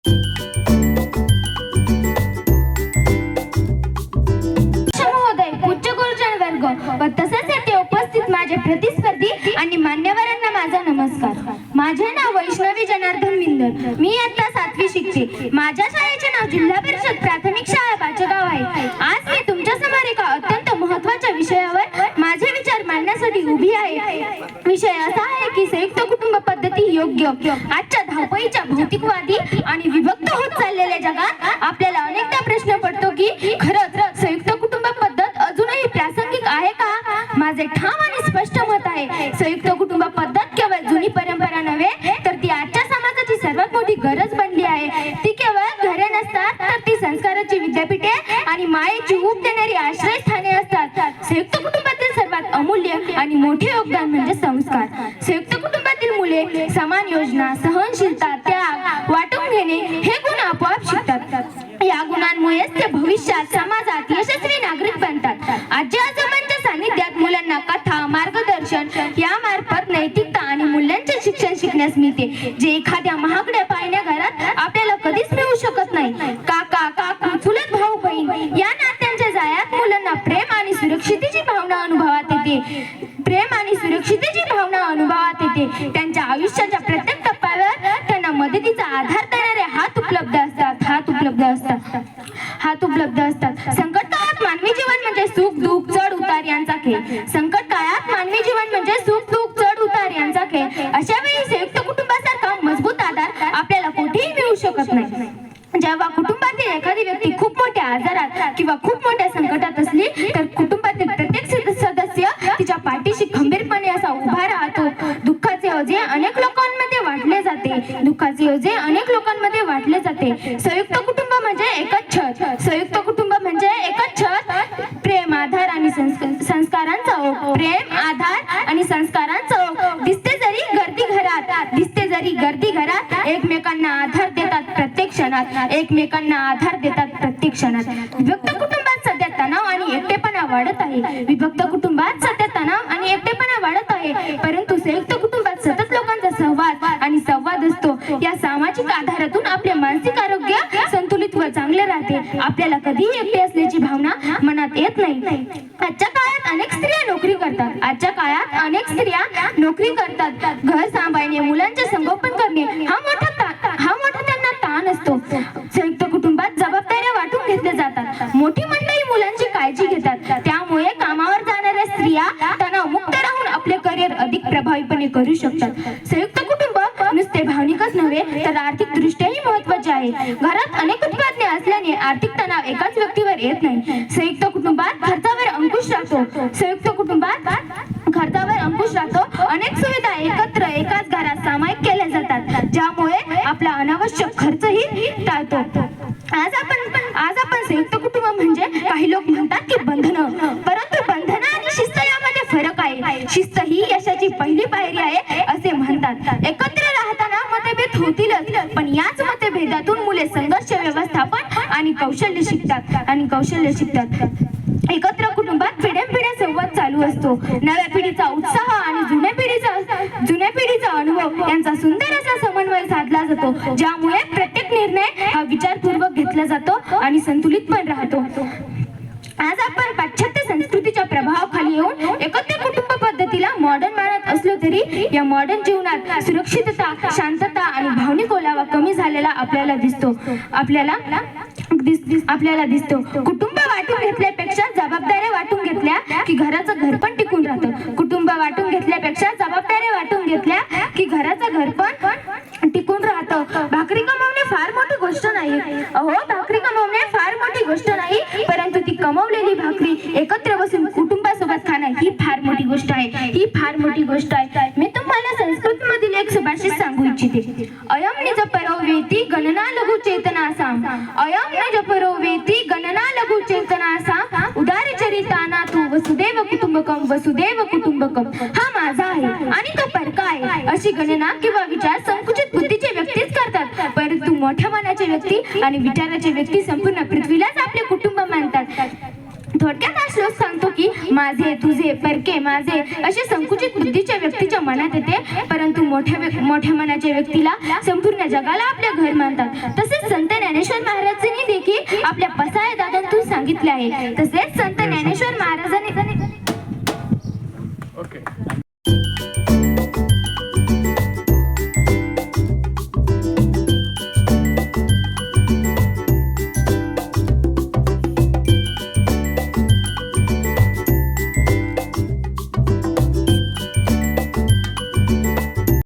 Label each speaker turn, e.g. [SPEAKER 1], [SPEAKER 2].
[SPEAKER 1] महोदय, उच्च गुरुजन वर्ग व तसेच येथे उपस्थित माझे प्रतिस्पर्धी आणि मान्यवरांना माझा नमस्कार. माझे नाव वैष्णवी जनार्दन मिंदर. मी इयत्ता 7वी शिकते. माझ्या शाळेचे नाव जिल्हा परिषद प्राथमिक शाळा पाचेगाव आहे. आज मी तुमच्या समोर एका अत्यंत महत्त्वाच्या विषयावर माझे विचार मांडण्यासाठी उभी आहे. विषय असा आहे की संयुक्त कुटुंब पद्धती योग्य. आजच्या धावपळीच्या भौतिकवादी आणि विभक्त होत चाललेल्या जगात आपल्याला अनेकदा प्रश्न पडतो की खरंच संयुक्त कुटुंब पद्धत अजूनही प्रासंगिक आहे का? माझे ठाम आणि स्पष्ट मत आहे, संयुक्त कुटुंब पद्धत केवळ जुनी परंपरा नव्हे तर ती आजच्या समाजाची सर्वात मोठी गरज बनली आहे. ती केवळ घरे नसतात तर ती संस्काराची विद्यापीठे आणि मायेची ऊब देणारी आश्रयस्थाने असतात. संयुक्त कुटुंबातील सर्वात अमूल्य आणि मोठे योगदान म्हणजे संस्कार. संयुक्त कुटुंबातील मुले समान योजना, सहनशीलता, त्याग, वाटून घेणे हे गुण आपोआप शिकतात. या गुणांमुळेच ते भविष्यात समाजात यशस्वी नागरिक बनतात. आजी आजोबांच्या सानिध्यात मुलांना कथा, मार्गदर्शन यामार्फत नैतिकता आणि मूल्यांचे शिक्षण शिकण्यास मिळते, जे एखाद्या महागड्या पाळण्या घरात आपल्याला कधीच मिळू शकत नाही. काका, काकू, चुलत भाऊ बहीण या नात्यांच्या जाळ्यात मुलांना प्रेम आणि सुरक्षितेची भावना अनुभवात येते. त्यांच्या आयुष्याच्या प्रत्येक टप्प्यावर त्यांना मदतीचा आधार देणारे हात उपलब्ध असतात. संकट काळात मानवी जीवन म्हणजे सुख दुःख चढ उतार यांचा खेळ. अशा वेळी संयुक्त कुटुंबासारखा मजबूत आधार आपल्याला कुठेही मिळू शकत नाही. जेव्हा कुटुंबातील एखादी व्यक्ती खूप मोठ्या आजारात किंवा खूप मोठ्या संकटात असली तर कुटुंबातील प्रत्येक सदस्य तिच्या पाठीशी खंबीरपणे असा उभा राहतो. दुःखाचे ओझे अनेक लोकांमध्ये वाटले जाते. संयुक्त कुटुंब म्हणजे एकच छत, प्रेम, आधार आणि संस्कारांचा ओघ. दिसते जरी गर्दी घरात एकमेकांना आधार देतात प्रत्येक क्षणात. विभक्त कुटुंबात सध्या तणाव आणि एकटेपणा वाढत आहे. परंतु संयुक्त कुटुंबात सतत लोकांचा संवाद असतो. या सामाजिक आधारातून आपले मानसिक आरोग्य संतुलित व चांगले राहते. आपल्याला कधीही एकटे असल्याची भावना मनात येत नाही. आजच्या काळात अनेक स्त्रिया नोकरी करतात. घर सांभाळणे, मुलांचे संगोपन करणे हा मोठा त्यांना ताण असतो. संयुक्त कुटुंबात जबाबदाऱ्या वाटून घेतल्या जातात. मोठी मंडळी मुलांची काळजी घेतात. त्यामुळे कामावर जाणाऱ्या स्त्रिया तणावमुक्त राहून आपले करिअर अधिक प्रभावीपणे करू शकतात. संयुक्त कुटुंब नुसते भावनिकच नव्हे तर आर्थिक दृष्ट्याही महत्त्वाचे आहे. घरात अनेक उत्पादने असल्याने आर्थिक तणाव एकाच व्यक्तीवर येत नाही. संयुक्त कुटुंबात खर्चावर अंकुश राहतो. अनेक सुविधा एकत्र एकाच घरात सामायिक केल्या जातात, ज्यामुळे आपला अनावश्यक खर्चही टाळतो. आज आपण संयुक्त कुटुंब म्हणजे काही लोक म्हणतात की बंधनं, परंतु बंधनं आणि शिस्त यामध्ये फरक आहे. शिस्त ही यशाची पहिली पायरी आहे असे म्हणतात. एकत्र राहताना मतभेद होतीलच, पण याच मतभेदातून मुले संघर्ष व्यवस्थापन आणि कौशल्य शिकतात. एकत्र कुटुंबात पिढ्यानपिढ्या संवाद चालू असतो. नव्या पिढीचा उत्साह आणि जुन्या पिढीचा अनुभव यांचा सुंदर असा समन्वय साधला जातो, ज्यामुळे प्रत्येक निर्णय हा विचारपूर्वक घेतला जातो आणि संतुलित पण राहतो. आज आपण पाश्चात्य संस्कृतीच्या प्रभावाखाली येऊन एकत्र कुटुंब पद्धतीला मॉडर्न मानत असलो तरी या मॉडर्न जीवनात सुरक्षितता, शांतता आणि भावनिक ओलावा कमी झालेला आपल्याला दिसतो. कुटुंब वाटून घेतल्यापेक्षा जबाबदाऱ्या वाटून घेतल्या की घराचं घर पण टिकून राहतं. भाकरी कमावणे फार मोठी गोष्ट नाही. परंतु ती कमवलेली भाकरी एकत्र बसून कुटुंबासोबत खाणं ही फार मोठी गोष्ट आहे. मी तुम्हाला संस्कृत मधील एक सुभाषित सांगू इच्छिते. अयम निज परो वेती गणना लघु चेतनासाम. उदार चरिताना तू वसुदेव कुटुंबकम हा माझा आहे आणि तो परका आहे अशी गणना किंवा विचार संकुचित बुद्धीचे व्यक्तीच करतात. परंतु मोठ्या मनाचे व्यक्ती आणि विचाराचे व्यक्ती संपूर्ण पृथ्वीलाच आपले कुटुंब मानतात. थोडक्यात हा श्लोक सांगतो की माझे तुझे परके माझे असे संकुचित बुद्धीच्या व्यक्तीच्या मनात येते, परंतु मोठ्या मनाच्या व्यक्तीला संपूर्ण जगाला आपले घर मानतात. तसेच संत ज्ञानेश्वर महाराजांनी देखील आपल्या पसाय दादांतून सांगितले आहे. तसेच संत